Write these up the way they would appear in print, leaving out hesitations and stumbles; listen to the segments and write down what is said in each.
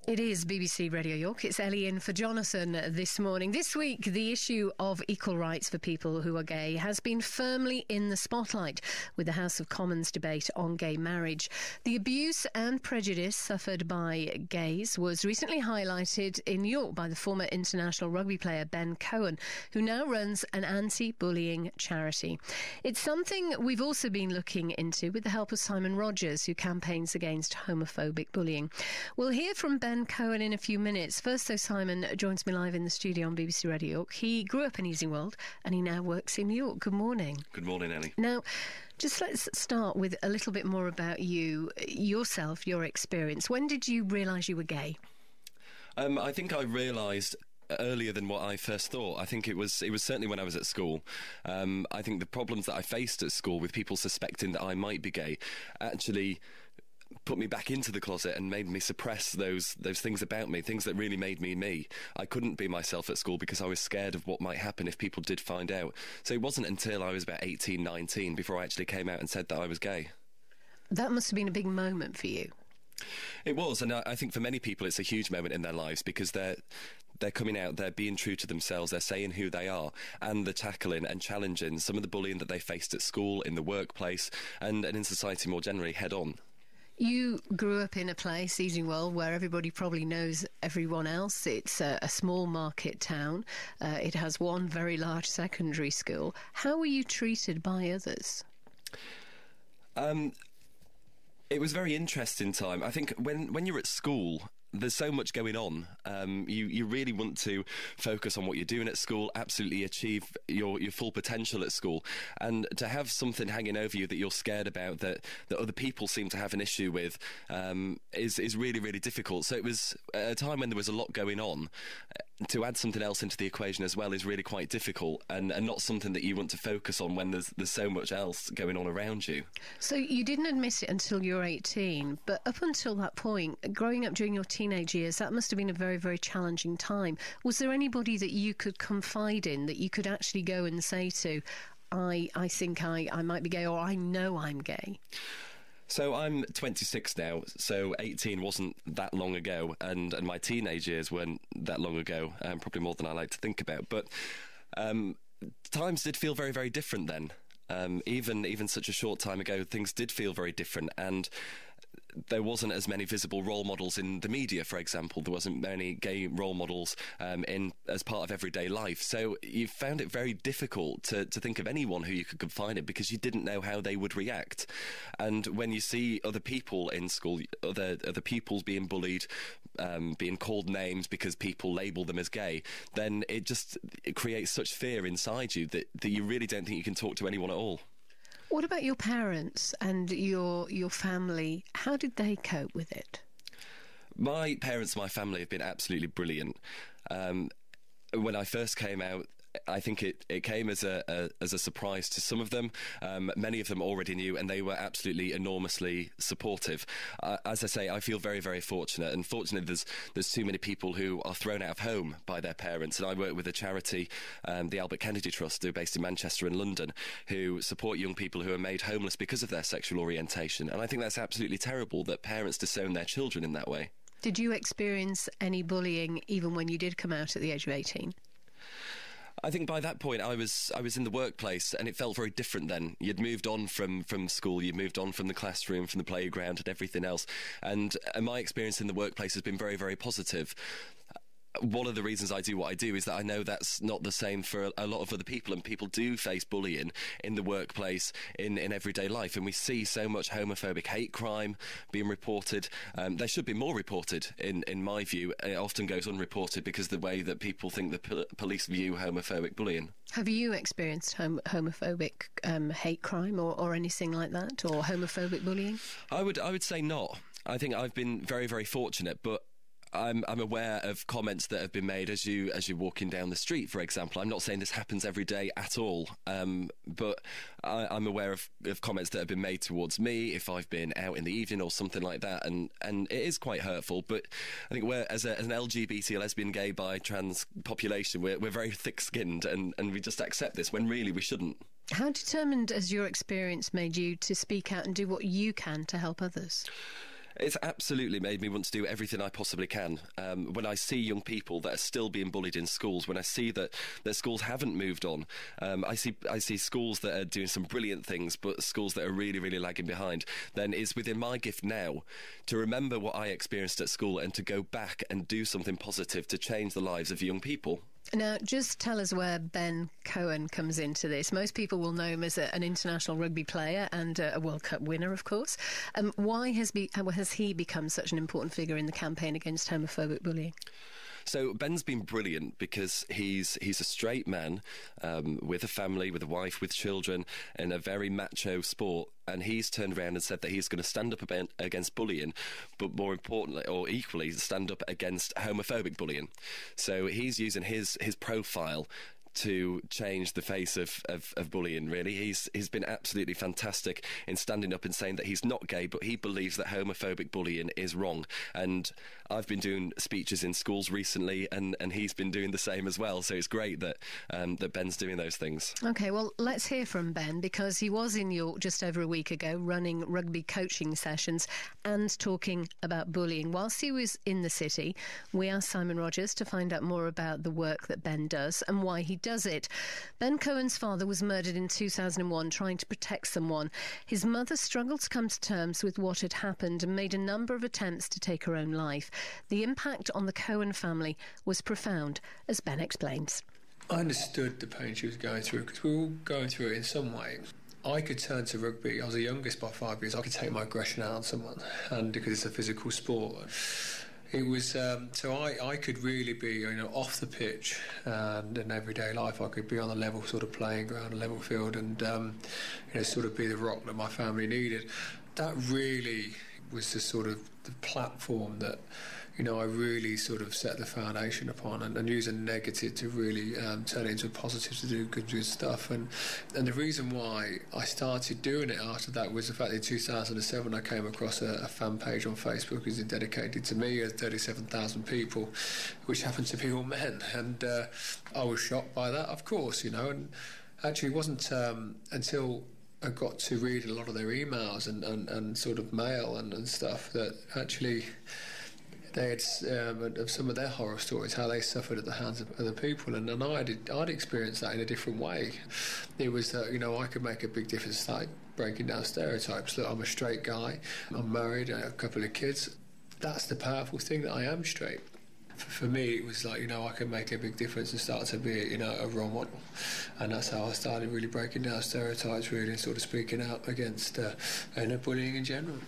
It is BBC Radio York. It's Ellie in for Jonathan this morning. This week, the issue of equal rights for people who are gay has been firmly in the spotlight with the House of Commons debate on gay marriage. The abuse and prejudice suffered by gays was recently highlighted in York by the former international rugby player Ben Cohen, who now runs an anti-bullying charity. It's something we've also been looking into with the help of Simon Rodgers, who campaigns against homophobic bullying. We'll hear from Ben Cohen in a few minutes. First, though, Simon joins me live in the studio on BBC Radio York. He grew up in Easingwold and he now works in New York. Good morning. Good morning, Ellie. Now, just let's start with a little bit more about you, yourself, your experience. When did you realise you were gay? I think I realised earlier than what I first thought. I think it was certainly when I was at school. I think the problems that I faced at school with people suspecting that I might be gay actually put me back into the closet and made me suppress those things about me, things that really made me me. I couldn't be myself at school because I was scared of what might happen if people did find out. So it wasn't until I was about 18, 19 before I actually came out and said that I was gay. That must have been a big moment for you. It was, and I think for many people it's a huge moment in their lives because they're coming out, they're being true to themselves, they're saying who they are, and they're tackling and challenging some of the bullying that they faced at school, in the workplace, and in society more generally head on. You grew up in a place, Easingwold, where everybody probably knows everyone else. It's a small market town. It has one very large secondary school. How were you treated by others? It was a very interesting time. I think when you're at school, there's so much going on. You really want to focus on what you're doing at school, absolutely achieve your full potential at school. And to have something hanging over you that you're scared about, that other people seem to have an issue with, is really, really difficult. So it was a time when there was a lot going on. To add something else into the equation as well is really quite difficult and not something that you want to focus on when there's so much else going on around you. So you didn't admit it until you were 18, but up until that point, growing up during your teenage years, that must have been a very, very challenging time. Was there anybody that you could confide in, that you could actually go and say to, I think I might be gay, or I know I'm gay? So I'm 26 now, so 18 wasn't that long ago, and my teenage years weren't that long ago, probably more than I like to think about. But times did feel very, very different then. Even such a short time ago, things did feel very different, and there wasn't as many visible role models in the media, for example. There wasn't many gay role models as part of everyday life. So you found it very difficult to think of anyone who you could confide in because you didn't know how they would react. And when you see other people in school, other pupils being bullied, being called names because people label them as gay, then it creates such fear inside you that you really don't think you can talk to anyone at all. What about your parents and your family? How did they cope with it? My parents and my family have been absolutely brilliant. When I first came out, I think it came as a surprise to some of them. Many of them already knew, and they were absolutely enormously supportive. As I say, I feel very, very fortunate. And fortunately, there's too many people who are thrown out of home by their parents. And I work with a charity, the Albert Kennedy Trust, who are based in Manchester and London, who support young people who are made homeless because of their sexual orientation. And I think that's absolutely terrible that parents disown their children in that way. Did you experience any bullying even when you did come out at the age of 18? I think by that point I was in the workplace, and it felt very different then. You'd moved on from school, you'd moved on from the classroom, from the playground and everything else. And my experience in the workplace has been very, very positive. One of the reasons I do what I do is that I know that's not the same for a lot of other people, and people do face bullying in the workplace, in everyday life, and we see so much homophobic hate crime being reported. There should be more reported, in my view. It often goes unreported because of the way that people think the police view homophobic bullying. Have you experienced homophobic hate crime or anything like that, or homophobic bullying? I would say not. I think I've been very, very fortunate, but I'm aware of comments that have been made as you're walking down the street, for example. I'm not saying this happens every day at all, but I'm aware of comments that have been made towards me if I've been out in the evening or something like that, and it is quite hurtful. But I think as an LGBT, lesbian, gay, bi, trans population, we're very thick-skinned, and we just accept this when really we shouldn't. How determined has your experience made you to speak out and do what you can to help others? It's absolutely made me want to do everything I possibly can. When I see young people that are still being bullied in schools, when I see that schools haven't moved on, I see schools that are doing some brilliant things, but schools that are really, really lagging behind, then it's within my gift now to remember what I experienced at school and to go back and do something positive to change the lives of young people. Now, just tell us where Ben Cohen comes into this. Most people will know him as an international rugby player and a World Cup winner, of course. Why has he become such an important figure in the campaign against homophobic bullying? So Ben's been brilliant because he's a straight man with a family, with a wife, with children, in a very macho sport. And he's turned around and said that he's going to stand up against bullying, but more importantly, or equally, stand up against homophobic bullying. So he's using his profile to change the face of bullying, really. He's been absolutely fantastic in standing up and saying that he's not gay, but he believes that homophobic bullying is wrong. And I've been doing speeches in schools recently, and he's been doing the same as well. So it's great that that Ben's doing those things. OK, well, let's hear from Ben, because he was in York just over a week ago running rugby coaching sessions and talking about bullying. Whilst he was in the city, we asked Simon Rodgers to find out more about the work that Ben does and why he does it. Ben Cohen's father was murdered in 2001 trying to protect someone. His mother struggled to come to terms with what had happened and made a number of attempts to take her own life. The impact on the Cohen family was profound, as Ben explains. I understood the pain she was going through, because we were all going through it in some way. I could turn to rugby. I was the youngest by 5 years. I could take my aggression out on someone, and because it's a physical sport. It was so I could really be off the pitch, and in everyday life I could be on a level sort of playing ground, a level field, and sort of be the rock that my family needed. That really was the sort of the platform that I really sort of set the foundation upon, and use a negative to really turn it into a positive to do good stuff. And the reason why I started doing it after that was the fact that in 2007 I came across a fan page on Facebook which is dedicated to me, 37,000 people, which happened to be all men. And I was shocked by that, of course, and actually it wasn't until I got to read a lot of their emails and sort of mail and stuff that actually they had of some of their horror stories, how they suffered at the hands of other people, and I'd experienced that in a different way. It was that I could make a big difference, like breaking down stereotypes. Look, I'm a straight guy, I'm married, I have a couple of kids. That's the powerful thing, that I am straight. For me, it was like I could make a big difference and start to be a role model, and that's how I started really breaking down stereotypes, really, and sort of speaking out against bullying in general.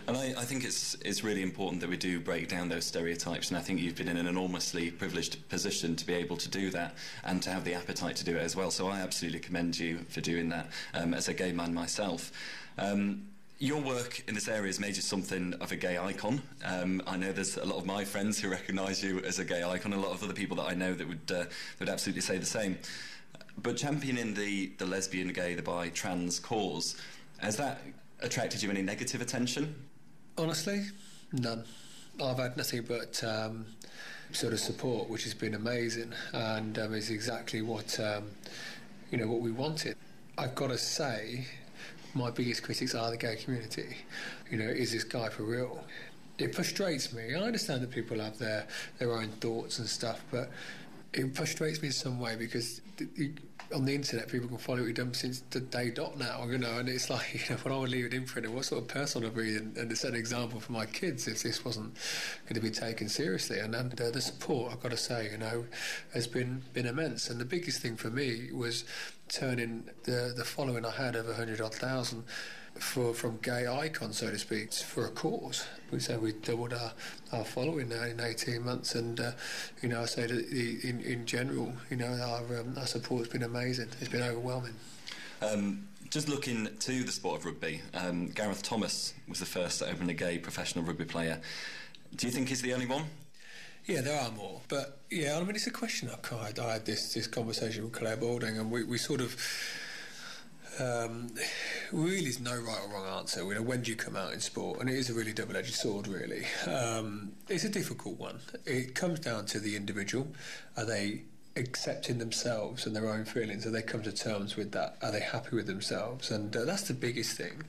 And I think it's really important that we do break down those stereotypes, and I think you've been in an enormously privileged position to be able to do that and to have the appetite to do it as well. So I absolutely commend you for doing that as a gay man myself. Your work in this area has made you something of a gay icon. I know there's a lot of my friends who recognise you as a gay icon, a lot of other people that I know that would absolutely say the same. But championing the lesbian, gay, the bi, trans cause, has that attracted you any negative attention? Honestly, none. I've had nothing but sort of support, which has been amazing, and is exactly what what we wanted. I've got to say, my biggest critics are the gay community. Is this guy for real? It frustrates me. I understand that people have their own thoughts and stuff, but it frustrates me in some way, because on the internet people can follow what you've done since the day dot now, and it's like, when I would leave an imprint, what sort of person I'd be, and to set an example for my kids if this wasn't going to be taken seriously. And the support, I've got to say, has been immense. And the biggest thing for me was turning the following I had of 100,000 from gay icons, so to speak, for a cause. We say we doubled our following now in 18 months, and I say that in general, our support's been amazing. It's been overwhelming. Just looking to the sport of rugby, Gareth Thomas was the first to open a gay professional rugby player. Do you think he's the only one? Yeah, there are more, but it's a question I had this conversation with Claire Balding, and we sort of. Really, there's no right or wrong answer. When do you come out in sport? And it is a really double-edged sword, really. It's a difficult one. It comes down to the individual. Are they accepting themselves and their own feelings? Are they come to terms with that? Are they happy with themselves? And that's the biggest thing.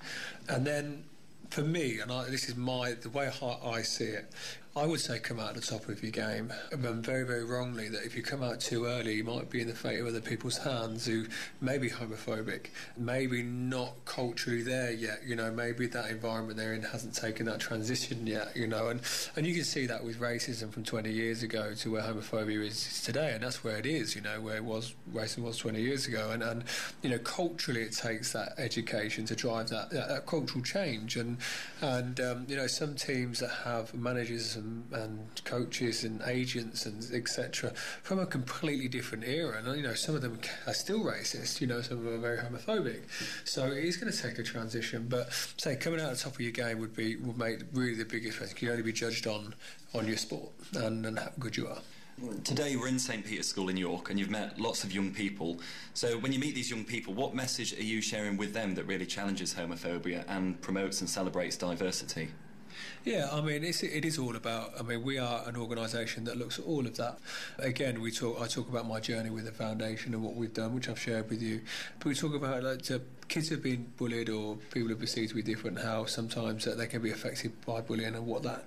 And then for me, and this is the way I see it, I would say come out at the top of your game. And very, very wrongly that if you come out too early, you might be in the fate of other people's hands who may be homophobic, maybe not culturally there yet, maybe that environment they're in hasn't taken that transition yet, and you can see that with racism from 20 years ago to where homophobia is today, and that's where it is, where racism was 20 years ago, and culturally it takes that education to drive that cultural change, and some teams that have managers and coaches and agents and etc. from a completely different era, and some of them are still racist, some of them are very homophobic, so it is going to take a transition. But say coming out at the top of your game would make really the biggest difference. You can only be judged on your sport and how good you are. Today we're in St Peter's School in York, and you've met lots of young people. So when you meet these young people, what message are you sharing with them that really challenges homophobia and promotes and celebrates diversity? Yeah, it is all about. We are an organisation that looks at all of that. Again, I talk about my journey with the foundation and what we've done, which I've shared with you. But we talk about kids have been bullied or people are perceived to be different. How sometimes they can be affected by bullying and what that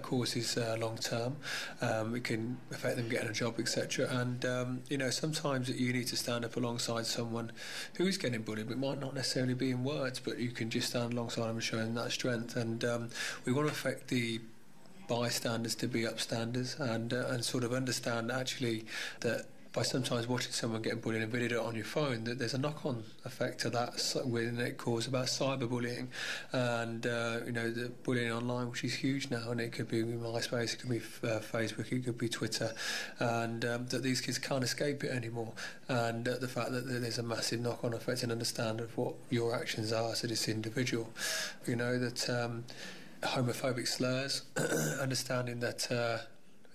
causes long term. It can affect them getting a job, etc. And sometimes you need to stand up alongside someone who is getting bullied. It might not necessarily be in words, but you can just stand alongside them and show them that strength. And we want to affect the bystanders to be upstanders and sort of understand actually that by sometimes watching someone getting bullied and videoed it on your phone, that there's a knock-on effect to that when it calls about cyberbullying and the bullying online, which is huge now, and it could be MySpace, it could be Facebook, it could be Twitter, and that these kids can't escape it anymore, and the fact that there's a massive knock-on effect and understand of what your actions are as this individual, that homophobic slurs, understanding that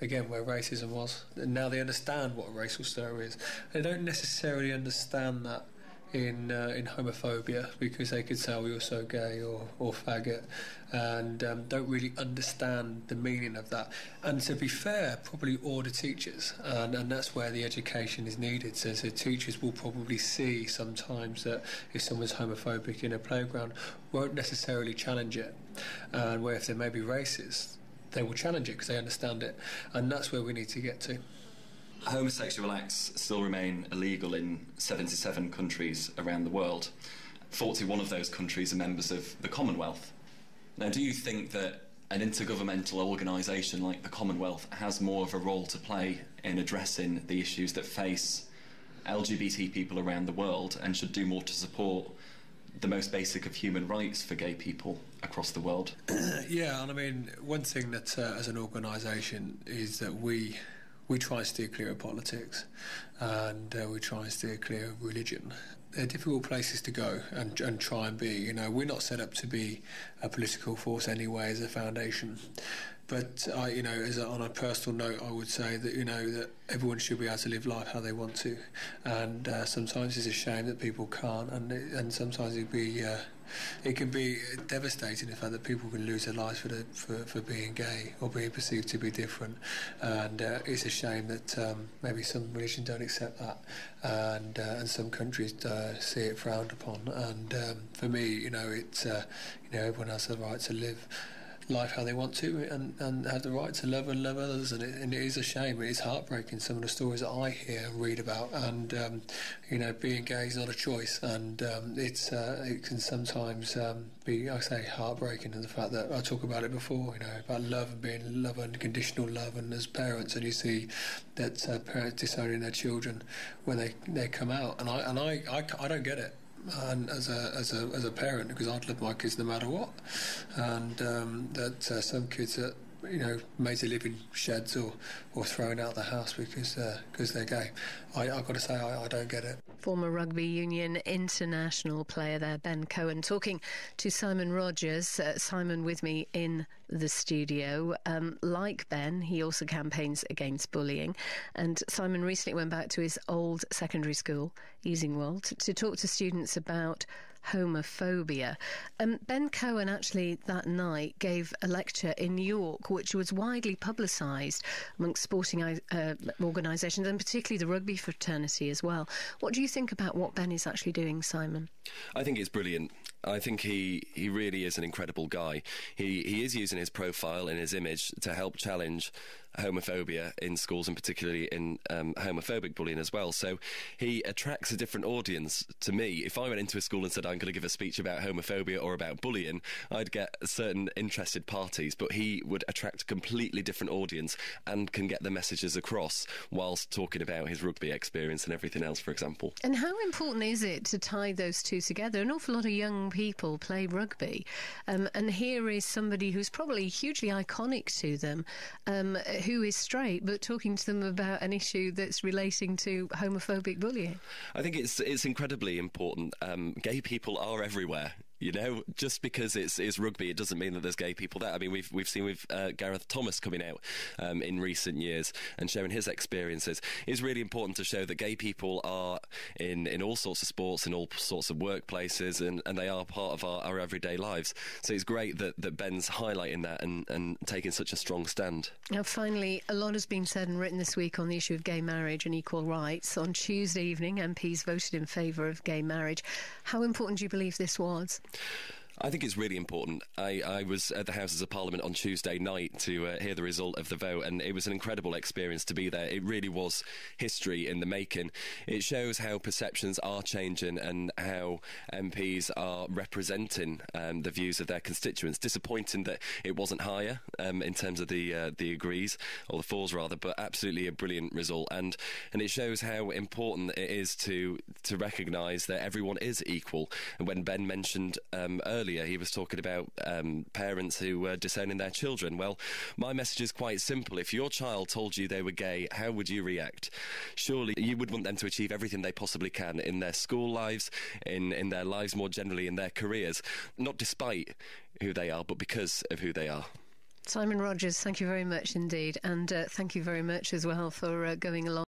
again, where racism was. And now they understand what a racial slur is. They don't necessarily understand that in homophobia, because they could say, oh, you're so gay or faggot, and don't really understand the meaning of that. And to be fair, probably all the teachers, and that's where the education is needed. So teachers will probably see sometimes that if someone's homophobic in a playground, won't necessarily challenge it. And where if they may be racist, they will challenge it because they understand it, and that's where we need to get to. Homosexual acts still remain illegal in 77 countries around the world. 41 of those countries are members of the Commonwealth. Now, do you think that an intergovernmental organisation like the Commonwealth has more of a role to play in addressing the issues that face LGBT people around the world, and should do more to support the most basic of human rights for gay people across the world? Yeah, and one thing that as an organisation is that we try and steer clear of politics, and we try and steer clear of religion. They're difficult places to go and try and be. We're not set up to be a political force anyway as a foundation. But on a personal note, I would say that that everyone should be able to live life how they want to, and sometimes it's a shame that people can't, and sometimes it can be devastating the fact that people can lose their lives for being gay or being perceived to be different, and it's a shame that maybe some religions don't accept that, and some countries see it frowned upon. And for me, it's everyone has the right to live life how they want to, and have the right to love and love others, and it is a shame. It is heartbreaking, some of the stories that I hear and read about, and being gay is not a choice, and it can sometimes be, I say, heartbreaking, and the fact that I talk about it before, about love and being in love, unconditional love, and as parents, and you see that parents disowning their children when they come out, and I don't get it. And as a parent, because I'd love my kids no matter what, and that some kids are made to live in sheds or thrown out the house because they're gay. I've got to say I don't get it. Former rugby union international player there, Ben Cohen, talking to Simon Rodgers. Simon with me in the studio. Like Ben, he also campaigns against bullying. And Simon recently went back to his old secondary school, Easingwold, to talk to students about homophobia. Ben Cohen actually that night gave a lecture in York, which was widely publicised amongst sporting organisations, and particularly the rugby fraternity as well. What do you think about what Ben is actually doing, Simon? I think it's brilliant. I think he really is an incredible guy. He is using his profile and his image to help challenge homophobia in schools, and particularly in homophobic bullying as well. So he attracts a different audience. To me, if I went into a school and said I'm going to give a speech about homophobia or about bullying, I'd get certain interested parties, but he would attract a completely different audience and can get the messages across whilst talking about his rugby experience and everything else, for example. And how important is it to tie those two together? An awful lot of young people play rugby, and here is somebody who's probably hugely iconic to them, who is straight, but talking to them about an issue that's relating to homophobic bullying. I think it's incredibly important. Gay people are everywhere. You know, just because it's rugby, it doesn't mean that there's gay people there. I mean, we've seen with Gareth Thomas coming out in recent years and showing his experiences. It's really important to show that gay people are in all sorts of sports, in all sorts of workplaces, and they are part of our everyday lives. So it's great that Ben's highlighting that and taking such a strong stand. Now, finally, a lot has been said and written this week on the issue of gay marriage and equal rights. On Tuesday evening, MPs voted in favour of gay marriage. How important do you believe this was? I think it's really important. I was at the Houses of Parliament on Tuesday night to hear the result of the vote, and it was an incredible experience to be there. It really was history in the making. It shows how perceptions are changing and how MPs are representing the views of their constituents. Disappointing that it wasn't higher in terms of the agrees, or the fours rather, but absolutely a brilliant result. And it shows how important it is to recognise that everyone is equal. And when Ben mentioned earlier, he was talking about parents who were disowning their children. Well, my message is quite simple. If your child told you they were gay, how would you react? Surely you would want them to achieve everything they possibly can in their school lives, in their lives more generally, in their careers, not despite who they are, but because of who they are. Simon Rodgers, thank you very much indeed, and thank you very much as well for going along.